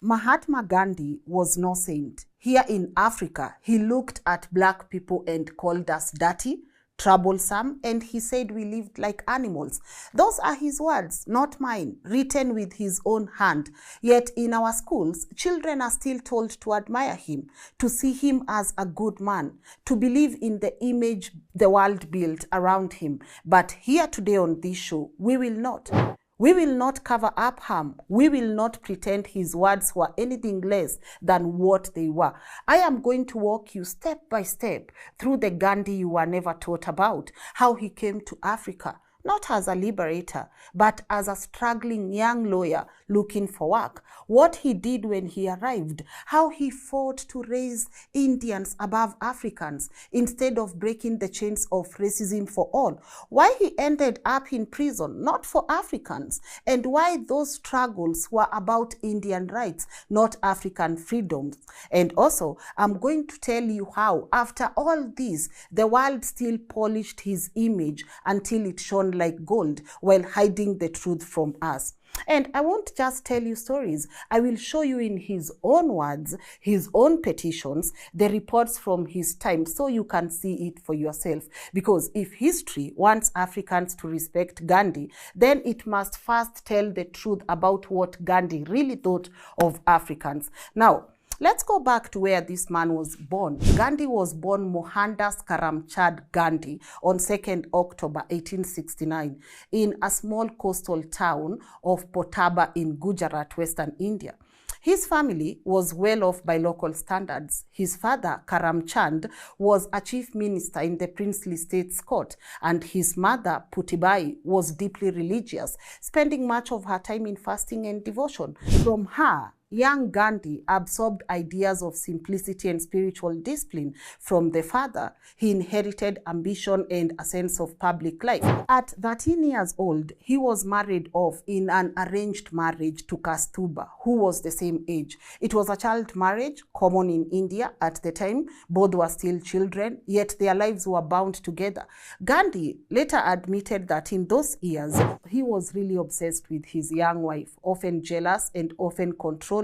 Mahatma Gandhi was no saint. Here in Africa, he looked at black people and called us dirty, troublesome, and he said we lived like animals. Those are his words, not mine, written with his own hand. Yet in our schools, children are still told to admire him, to see him as a good man, to believe in the image the world built around him. But here today on this show, we will not. We will not cover up harm. We will not pretend his words were anything less than what they were. I am going to walk you step by step through the Gandhi you were never taught about, how he came to Africa, not as a liberator, but as a struggling young lawyer looking for work. What he did when he arrived, how he fought to raise Indians above Africans instead of breaking the chains of racism for all. Why he ended up in prison, not for Africans, and why those struggles were about Indian rights, not African freedoms. And also, I'm going to tell you how, after all this, the world still polished his image until it shone like gold while hiding the truth from us. And I won't just tell you stories. I will show you in his own words, his own petitions, the reports from his time, so you can see it for yourself. Because if history wants Africans to respect Gandhi, then it must first tell the truth about what Gandhi really thought of Africans. Now, let's go back to where this man was born. Gandhi was born Mohandas Karamchand Gandhi on 2nd October 1869 in a small coastal town of Potaba in Gujarat, Western India. His family was well off by local standards. His father, Karamchand, was a chief minister in the princely state's court, and his mother, Putibai, was deeply religious, spending much of her time in fasting and devotion. From her, young Gandhi absorbed ideas of simplicity and spiritual discipline from the father. He inherited ambition and a sense of public life. At 13 years old, he was married off in an arranged marriage to Kastuba, who was the same age. It was a child marriage, common in India at the time. Both were still children, yet their lives were bound together. Gandhi later admitted that in those years, he was really obsessed with his young wife, often jealous and often controlling.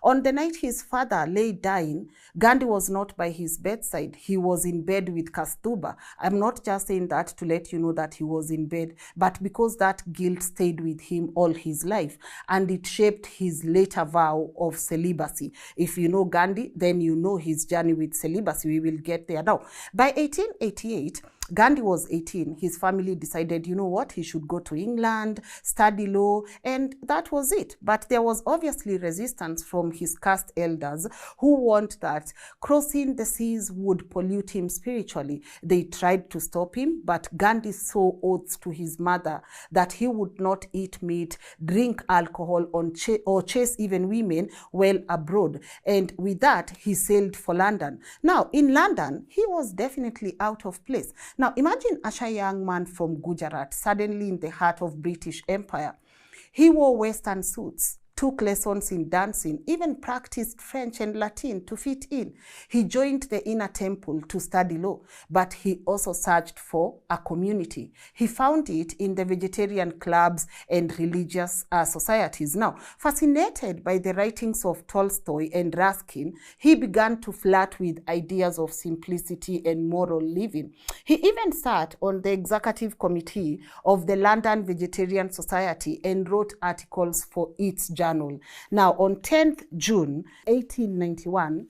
On the night his father lay dying, Gandhi was not by his bedside. He was in bed with Kastuba. I'm not just saying that to let you know that he was in bed, but because that guilt stayed with him all his life, and it shaped his later vow of celibacy. If you know Gandhi, then you know his journey with celibacy. We will get there now. By 1888, Gandhi was 18. His family decided, you know what, he should go to England, study law, and that was it. But there was obviously resistance from his caste elders who warned that crossing the seas would pollute him spiritually. They tried to stop him, but Gandhi swore oaths to his mother that he would not eat meat, drink alcohol, or chase even women while abroad. And with that, he sailed for London. Now, in London, he was definitely out of place. Now, imagine a shy young man from Gujarat, suddenly in the heart of British Empire. He wore Western suits, took lessons in dancing, even practiced French and Latin to fit in. He joined the inner temple to study law, but he also searched for a community. He found it in the vegetarian clubs and religious societies. Now, fascinated by the writings of Tolstoy and Ruskin, he began to flirt with ideas of simplicity and moral living. He even sat on the executive committee of the London Vegetarian Society and wrote articles for its journal. Now, on 10th June 1891,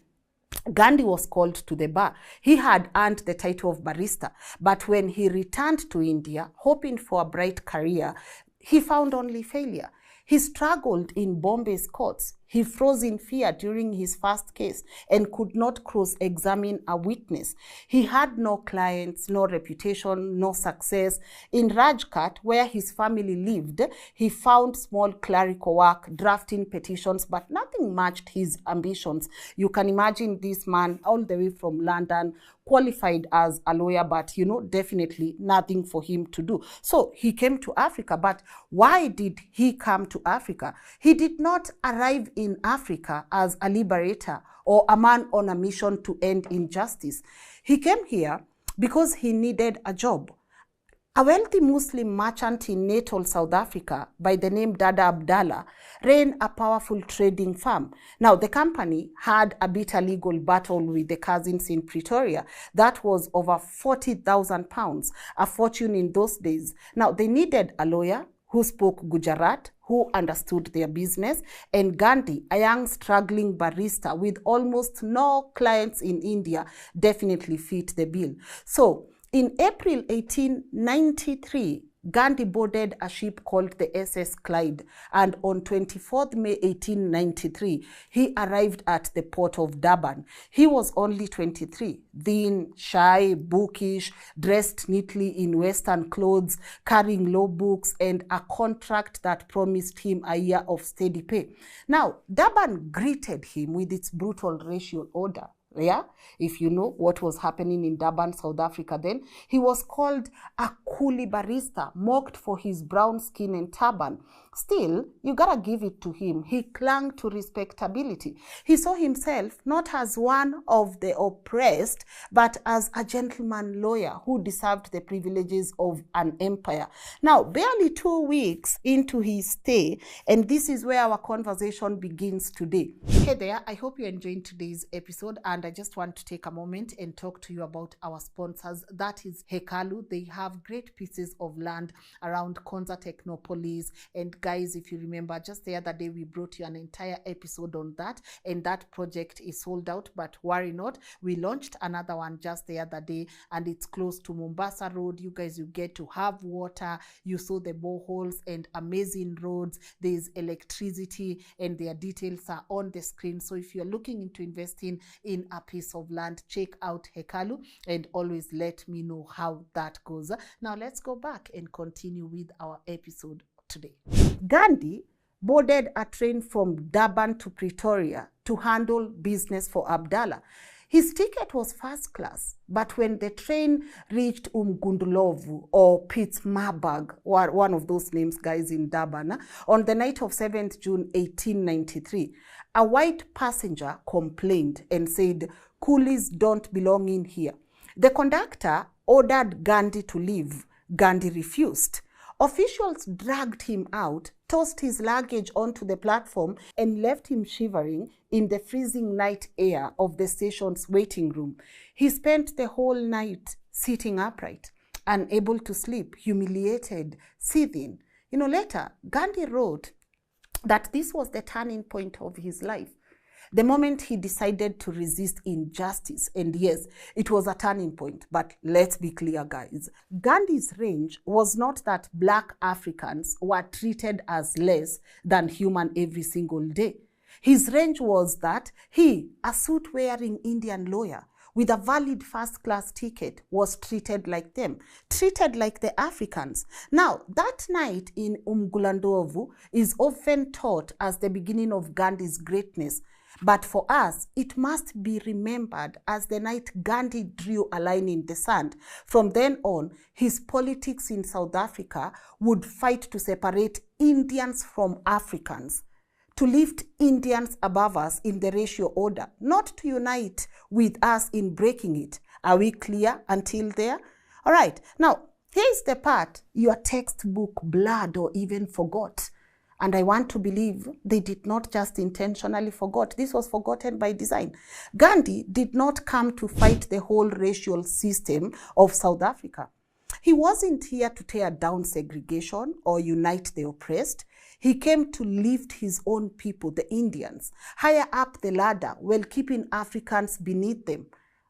Gandhi was called to the bar. He had earned the title of barrister, but when he returned to India, hoping for a bright career, he found only failure. He struggled in Bombay's courts. He froze in fear during his first case and could not cross-examine a witness. He had no clients, no reputation, no success. In Rajkot, where his family lived, he found small clerical work, drafting petitions, but nothing matched his ambitions. You can imagine this man all the way from London, qualified as a lawyer, but, you know, definitely nothing for him to do. So he came to Africa. But why did he come to Africa? He did not arrive in Africa as a liberator or a man on a mission to end injustice. He came here because he needed a job. A wealthy Muslim merchant in Natal, South Africa, by the name Dada Abdallah, ran a powerful trading firm. Now, the company had a bitter legal battle with the cousins in Pretoria. That was over £40,000, a fortune in those days. Now, they needed a lawyer who spoke Gujarat, who understood their business, and Gandhi, a young struggling barrister with almost no clients in India, definitely fit the bill. So, in April 1893, Gandhi boarded a ship called the SS Clyde, and on 24th May 1893, he arrived at the port of Durban. He was only 23, thin, shy, bookish, dressed neatly in Western clothes, carrying law books, and a contract that promised him a year of steady pay. Now, Durban greeted him with its brutal racial order. Yeah, if you know what was happening in Durban, South Africa then, he was called a coolie barrister, mocked for his brown skin and turban. Still, you gotta give it to him. He clung to respectability. He saw himself not as one of the oppressed, but as a gentleman lawyer who deserved the privileges of an empire. Now, barely 2 weeks into his stay, and this is where our conversation begins today. Hey there, I hope you're enjoying today's episode, and I just want to take a moment and talk to you about our sponsors. That is Hekalu. They have great pieces of land around Konza Technopolis. And guys, if you remember, just the other day we brought you an entire episode on that, and that project is sold out, but worry not, we launched another one just the other day, and it's close to Mombasa Road. You guys, you get to have water, you saw the boreholes and amazing roads, there's electricity, and their details are on the screen. So if you're looking into investing in a piece of land, check out Hekalu and always let me know how that goes. Now let's go back and continue with our episode today. Gandhi boarded a train from Durban to Pretoria to handle business for Abdallah. His ticket was first class, but when the train reached Umgundulovu or Pietermaritzburg, or one of those names, guys, in Durban, on the night of 7th June 1893, a white passenger complained and said, "Coolies don't belong in here." The conductor ordered Gandhi to leave. Gandhi refused. Officials dragged him out, tossed his luggage onto the platform, and left him shivering in the freezing night air of the station's waiting room. He spent the whole night sitting upright, unable to sleep, humiliated, seething. Later, Gandhi wrote that this was the turning point of his life. The moment he decided to resist injustice. And yes, it was a turning point, but let's be clear, guys. Gandhi's range was not that black Africans were treated as less than human every single day. His range was that he, a suit-wearing Indian lawyer with a valid first-class ticket, was treated like them, treated like the Africans. Now, that night in Umgulandovu is often taught as the beginning of Gandhi's greatness. But for us, it must be remembered as the night Gandhi drew a line in the sand. From then on, his politics in South Africa would fight to separate Indians from Africans, to lift Indians above us in the racial order, not to unite with us in breaking it. Are we clear until there? All right. Now, here's the part your textbook blurred or even forgot. And I want to believe they did not just intentionally forget. This was forgotten by design. Gandhi did not come to fight the whole racial system of South Africa. He wasn't here to tear down segregation or unite the oppressed. He came to lift his own people, the Indians, higher up the ladder while keeping Africans beneath them.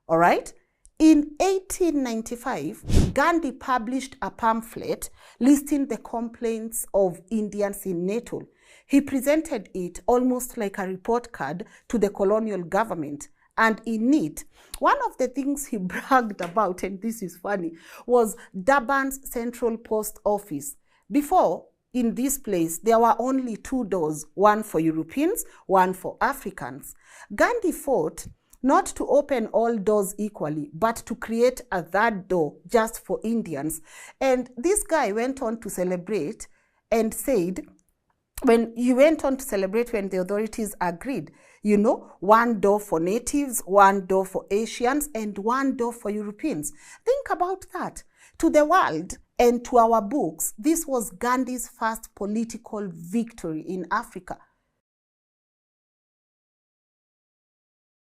All right? In 1895, Gandhi published a pamphlet listing the complaints of Indians in Natal. He presented it almost like a report card to the colonial government. And in it, one of the things he bragged about, and this is funny, was Durban's Central Post Office. Before, in this place, there were only 2 doors, one for Europeans, one for Africans. Gandhi fought not to open all doors equally, but to create a 3rd door just for Indians. And this guy went on to celebrate and said, when the authorities agreed, 1 door for natives, 1 door for Asians, and 1 door for Europeans. Think about that. To the world, And to our books, this was Gandhi's first political victory in Africa.